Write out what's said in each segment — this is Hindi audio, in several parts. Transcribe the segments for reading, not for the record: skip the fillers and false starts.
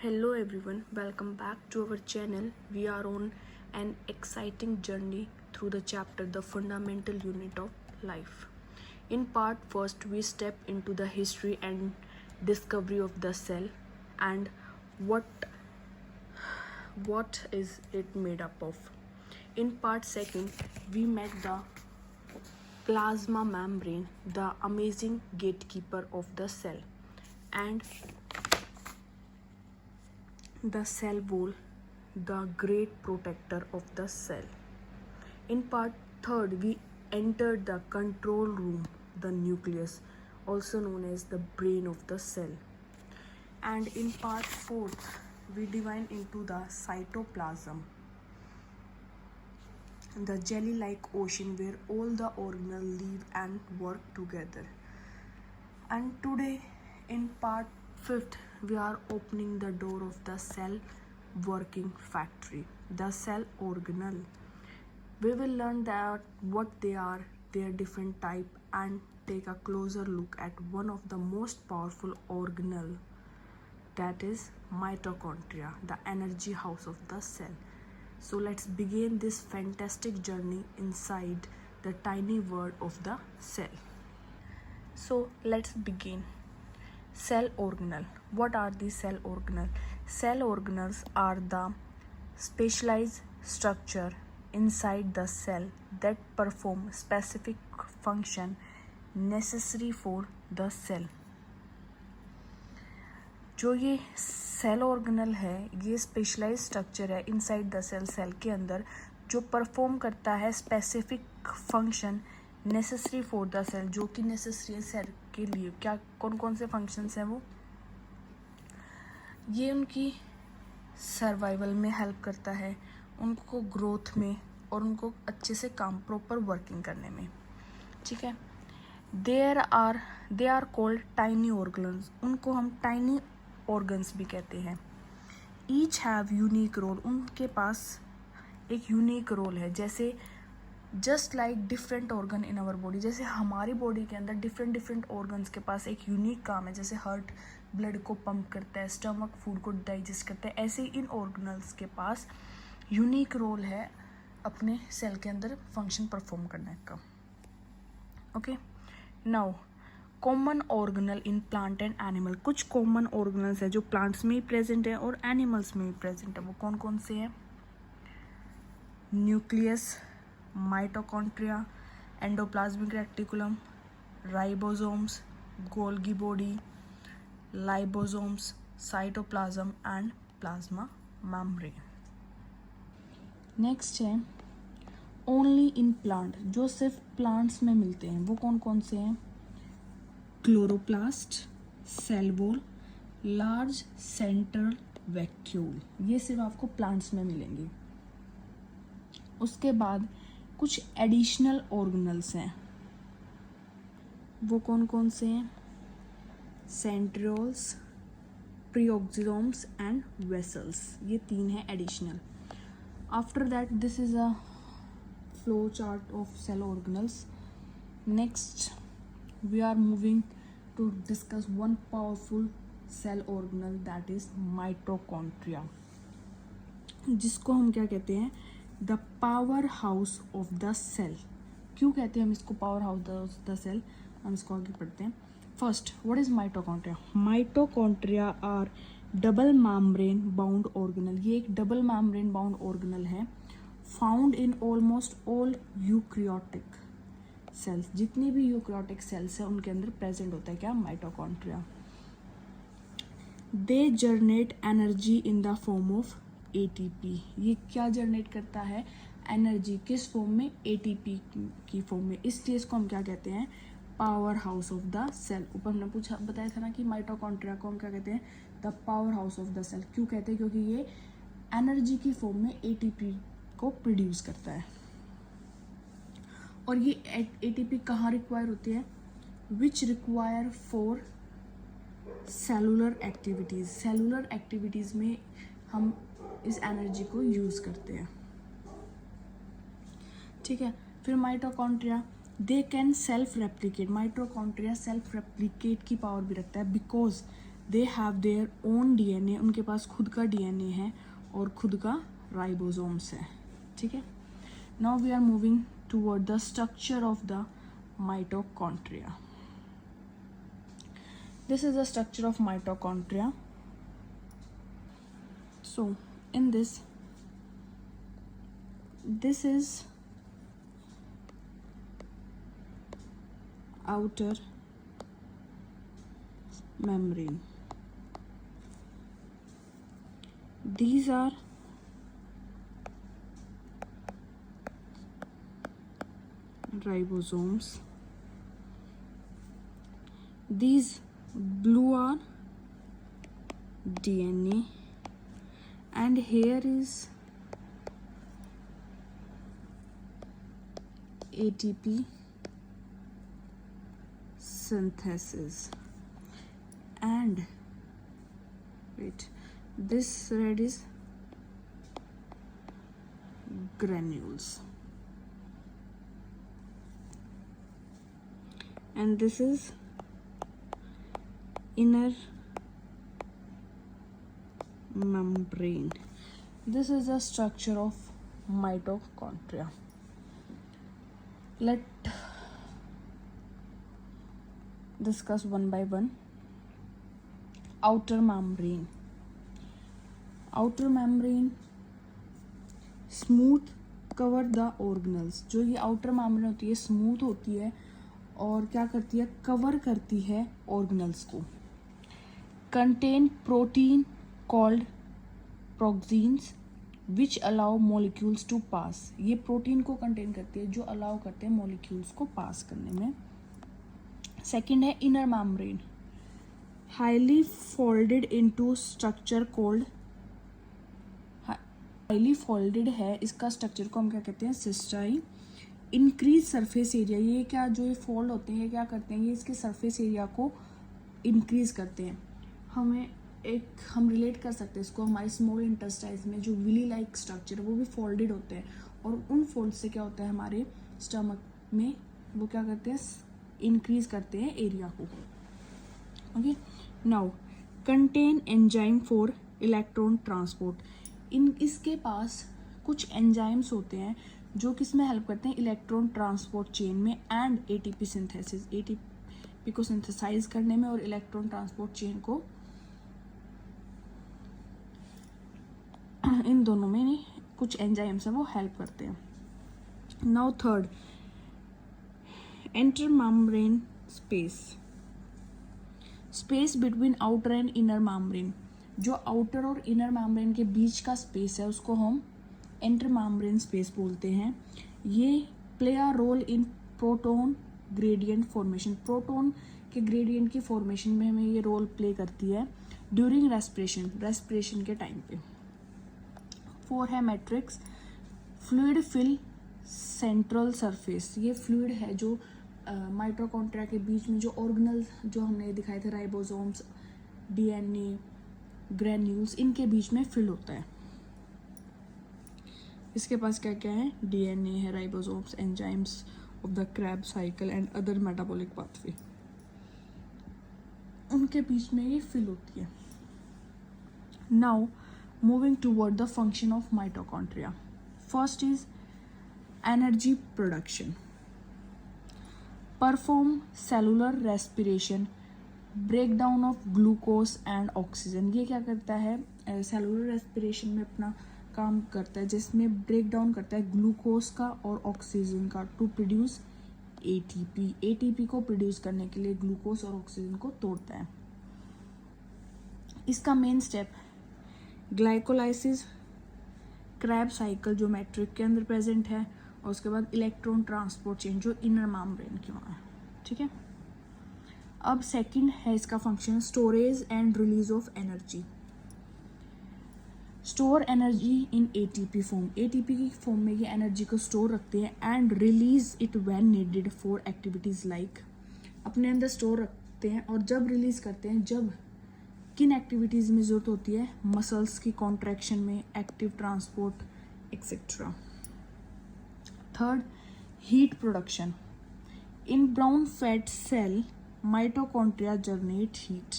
Hello everyone, welcome back to our channel. We are on an exciting journey through the chapter The Fundamental Unit of Life. In part first, we step into the history and discovery of the cell and what is it made up of. In part second, we met the plasma membrane, the amazing gatekeeper of the cell, and the cell wall, the great protector of the cell. In part third, we entered the control room, the nucleus, also known as the brain of the cell. And in part fourth, we dive into the cytoplasm, the jelly-like ocean where all the organelles live and work together. And today, in part fifth, we are opening the door of the cell working factory, the cell organelle. We will learn that what they are, their different type, and take a closer look at one of the most powerful organelle, that is mitochondria, the energy house of the cell. So let's begin this fantastic journey inside the tiny world of the cell. So let's begin. Cell organelle. What are the cell organelle? Cell organelles are the specialized structure inside the cell that perform specific function necessary for the cell. जो ये सेल ऑर्गेनल है, ये स्पेशलाइज स्ट्रक्चर है इनसाइड द सेल के अंदर जो परफॉर्म करता है specific function necessary for the cell, जो कि नेसेसरी है सेल के लिए. क्या कौन कौन से फंक्शंस हैं वो? ये उनकी सर्वाइवल में हेल्प करता है, उनको ग्रोथ में, और उनको अच्छे से काम प्रॉपर वर्किंग करने में. ठीक है. They are called tiny organs. उनको हम टाइनी ऑर्गन्स भी कहते हैं. Each have unique role. उनके पास एक यूनिक रोल है. जैसे just like different organ in our body, जैसे हमारी बॉडी के अंदर डिफरेंट ऑर्गन्स के पास एक यूनिक काम है. जैसे हार्ट ब्लड को पंप करता है, स्टमक फूड को डाइजेस्ट करता है, ऐसे ही इन ऑर्गनल्स के पास यूनिक रोल है अपने सेल के अंदर फंक्शन परफॉर्म करने का. Okay. Now common organelle in plant and animal. कुछ कॉमन ऑर्गेनल्स हैं जो प्लांट्स में ही प्रेजेंट है और एनिमल्स में भी प्रेजेंट है. वो कौन कौन से हैं? Nucleus, mitochondria, endoplasmic reticulum, ribosomes, Golgi body, lysosomes, cytoplasm and plasma membrane. Next है ओनली इन प्लांट, जो सिर्फ प्लांट्स में मिलते हैं. वो कौन कौन से हैं? Chloroplast, cell wall, large central vacuole. ये सिर्फ आपको प्लांट्स में मिलेंगे. उसके बाद कुछ एडिशनल ऑर्गेनल्स हैं. वो कौन कौन से हैं? Centrioles, peroxisomes and vessels. ये 3 हैं additional. After that this is a flow chart of cell organelles. Next we are moving to discuss one powerful cell organelle, that is mitochondria, जिसको हम क्या कहते हैं? The power house of the cell. क्यों कहते हैं हम इसको power house of the cell? हम इसको आगे पढ़ते हैं. First, what is mitochondria? Mitochondria are double membrane bound organelle. ये एक डबल मेम्ब्रेन बाउंड ऑर्गेनल है, found in almost all eukaryotic cells. जितनी भी यूक्रियोटिक सेल्स है उनके अंदर प्रेजेंट होता है क्या? Mitochondria. They generate energy in the form of ATP. ये क्या जनरेट करता है? एनर्जी. किस फॉर्म में? एटीपी की फॉर्म में. इसलिए इसको हम क्या कहते हैं? Power house of the cell. ऊपर हमने बताया था ना कि माइटोकॉन्ड्रिया को हम क्या कहते हैं? The power house of the cell. क्यों कहते हैं? क्योंकि ये एनर्जी की फॉर्म में एटीपी को प्रोड्यूस करता है. और ये एटीपी कहाँ रिक्वायर होती है? Which require for cellular activities. Cellular activities में हम इस एनर्जी को यूज़ करते हैं. ठीक है. फिर mitochondria, they can self replicate. Mitochondria self replicate की पावर भी रखता है, because they have their own DNA, उनके पास खुद का डीएनए है और खुद का राइबोसोम्स है, ठीक है। Now we are moving toward the structure of the mitochondria. This is the structure of mitochondria. So in this is outer membrane. These are ribosomes. These blue are DNA, and here is ATP synthesis, and wait, this red is granules, and this is inner membrane. This is the structure of mitochondria. Let's discuss one by one. Outer membrane. Outer membrane smooth cover the organelles. जो ये outer membrane होती है smooth होती है और क्या करती है, कवर करती है organelles को. Contain protein called proxenes which allow molecules to pass. ये प्रोटीन को कंटेन करती है जो अलाउ करते हैं मॉलिक्यूल्स को पास करने में. सेकेंड है inner membrane, highly folded into structure cold, highly folded है, इसका स्ट्रक्चर को हम क्या कहते हैं, सिस्टाई. इंक्रीज सरफेस एरिया, ये क्या जो ये फोल्ड होते हैं ये क्या करते हैं, ये इसके सरफेस एरिया को इंक्रीज करते हैं. हम रिलेट कर सकते हैं इसको हमारे स्मॉल इंटेस्टाइन्स में जो विली लाइक स्ट्रक्चर है वो भी फोल्डेड होते हैं और उन फोल्ड से क्या होता है हमारे स्टमक में, वो क्या करते हैं, इंक्रीज करते हैं एरिया को. Okay, now contain enzyme for electron transport. इसके पास कुछ एंजाइम्स होते हैं जो किस में हेल्प करते हैं, इलेक्ट्रॉन ट्रांसपोर्ट चेन में एंड एटीपी सिंथेसिस, एटीपी को सिंथेसाइज करने में और इलेक्ट्रॉन ट्रांसपोर्ट चेन को, इन दोनों में कुछ एंजाइम्स हैं वो हेल्प करते हैं. Now third, inter membrane space, space between outer and inner membrane. जो आउटर और इनर मेम्ब्रेन के बीच का स्पेस है उसको हम इंटर मेम्ब्रेन स्पेस बोलते हैं. ये play a role in proton gradient formation, proton के ग्रेडियंट की फॉर्मेशन में हमें ये रोल प्ले करती है ड्यूरिंग रेस्पिरेशन के टाइम पे. 4 है matrix, fluid fill central surface. ये फ्लूइड है जो माइटोकॉन्ड्रिया के बीच में जो ऑर्गेनल जो हमने दिखाए थे, राइबोसोम्स, डीएनए, ग्रेन्यूल्स, इनके बीच में फिल होता है. इसके पास क्या क्या है, डीएनए है, ribosomes, enzymes of the Krebs cycle and other metabolic pathway, उनके बीच में ये फिल होती है. Now moving toward the function of mitochondria. First is energy production. Perform cellular respiration, breakdown of glucose and oxygen. ये क्या करता है, सेलुलर रेस्पिरेशन में अपना काम करता है जिसमें ब्रेक डाउन करता है ग्लूकोज का और ऑक्सीजन का टू प्रोड्यूस एटीपी. एटीपी को प्रोड्यूस करने के लिए ग्लूकोज और ऑक्सीजन को तोड़ता है. इसका main step glycolysis, Krebs cycle जो मैट्रिक के अंदर प्रेजेंट है, और उसके बाद इलेक्ट्रॉन ट्रांसपोर्ट चेन जो इनर मेम्ब्रेन की वहाँ है. ठीक है, अब सेकंड है इसका function storage and release of energy. Store energy in ATP form, ATP की फॉर्म में ये एनर्जी को स्टोर रखते हैं and release it when needed for activities like, अपने अंदर स्टोर रखते हैं और जब रिलीज करते हैं जब किन एक्टिविटीज़ में ज़रूरत होती है, मसल्स की कॉन्ट्रैक्शन में, active transport etcetera. Third, heat production. In brown fat cell mitochondria generate heat.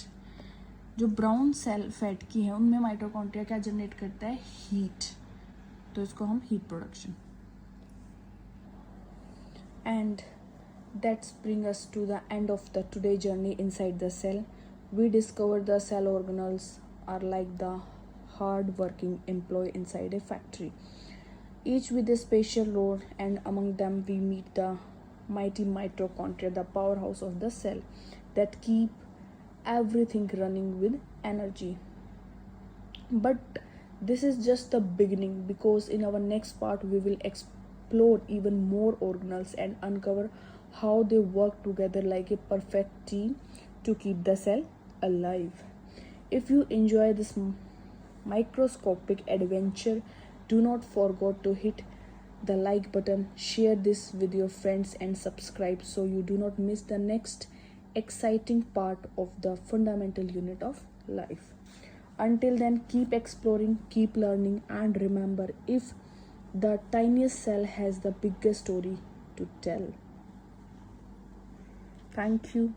जो ब्राउन सेल फैट की है उनमें माइटोकॉन्ड्रिया क्या जनरेट करता है, हीट, तो इसको हम heat production. And that's bring us to the end of the today journey inside the cell. We discovered the cell organelles are like the hard working employee inside a factory, each with a special role, and among them we meet the mighty mitochondria, the powerhouse of the cell that keep everything running with energy. But this is just the beginning, because in our next part we will explore even more organelles and uncover how they work together like a perfect team to keep the cell alive. If you enjoy this microscopic adventure, do not forget to hit the like button, share this with your friends, and subscribe so you do not miss the next exciting part of the fundamental unit of life. Until then, keep exploring, keep learning, and remember, if the tiniest cell has the biggest story to tell. Thank you.